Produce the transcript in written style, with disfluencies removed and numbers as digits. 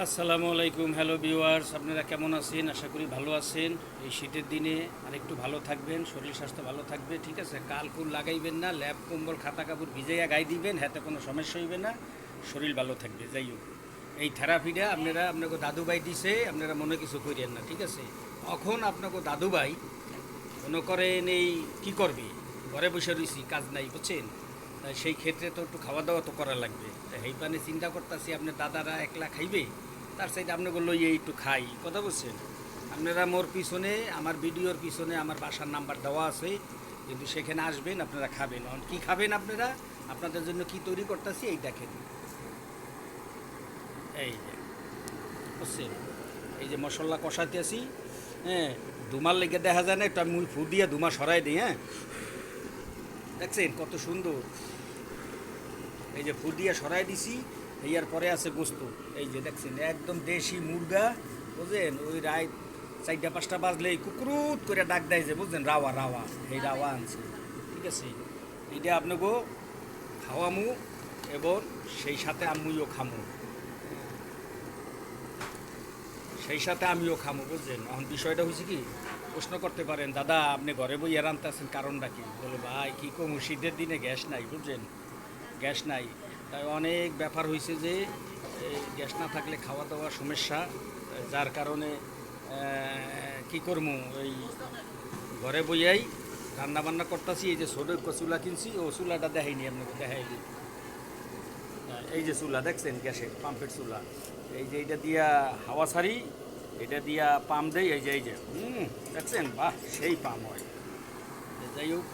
আসসালামু আলাইকুম, hello viewers, আপনারা কেমন আছেন? আশা করি ভালো আছেন। এই শীতের দিনে আরেকটু ভালো থাকবেন, শরীর স্বাস্থ্য ভালো থাকবে, ঠিক আছে? কালকুল লাগাইবেন না, ল্যাপ কম্বল খাতা কাপড় ভিজাইয়া গায়ে দিবেন, হাতে কোনো সমস্যা হইবে না, শরীর ভালো থাকবে। যাই হোক, এই থেরাপিটা আপনাকে দাদুভাই দিছে, আপনারা মনে কিছু করিয়েন না, ঠিক আছে? এখন আপনাকে দাদুভাই মনে করেন এই কী করবে, ঘরে বসে রয়েছি, কাজ নাই, বুঝছেন? সেই ক্ষেত্রে তো একটু খাওয়া দাওয়া তো করা লাগবে। এই পানে চিন্তা করতেছি আপনার দাদারা একলা খাইবে, তার সাইডে আপনাকে লইয়ে একটু খাই, কথা বলছেন? আপনারা মোর পিছনে, আমার ভিডিওর পিছনে আমার বাসার নাম্বার দেওয়া আছে, কিন্তু সেখানে আসবেন, আপনারা খাবেন। কী খাবেন আপনারা? আপনাদের জন্য কি তৈরি করতেছি এই দেখেন, এই যে বুঝছেন, এই যে মশলা কষাতে আছি, হ্যাঁ, ধুমার লেগে দেখা যায় না, একটু আমি ফু দিয়ে ধুমা সরাই দিই, হ্যাঁ, দেখছেন কত সুন্দর। এই যে ফুল দিয়ে সরাই দিছি, ইয়ার পরে আছে গোস্ত, এই যে দেখছেন একদম দেশি মুরগা, বুঝলেন? ওই রাত 4টা 5টা বাজলেই কুকুরুত করে ডাক দেয়, যে বুঝলেন, রাওয়া রাওয়া, এই রাওয়া আনছে, ঠিক আছে? এইটা আপনাকেও খাওয়ামু এবং সেই সাথে আমিও খামু, সেই সাথে আমিও খামু, বুঝলেন? এখন বিষয়টা হয়েছে কি, প্রশ্ন করতে পারেন, দাদা আপনি ঘরে বই রান্তে আছেন, কারণটা কি? বলে ভাই কী কমু, শীতের দিনে গ্যাস নাই, বুঝলেন? গ্যাস নাই, তাই অনেক ব্যাপার হয়েছে যে এই গ্যাস না থাকলে খাওয়া দাওয়ার সমস্যা, যার কারণে কি করবো, ওই ঘরে বইয়াই রান্না বান্না করতেছি। এই যে ছোটো চুলা কিনছি, ও চুলাটা দেখাইনি আপনাকে, দেখাইনি। এই যে চুলা দেখছেন, গ্যাসের পাম্পের চুলা, এই যে এইটা দিয়া হাওয়া ছাড়ি, এটা দিয়া পাম্প দেই, এই যে দেখছেন, বাহ সেই পাম্প হয়। যাই হোক,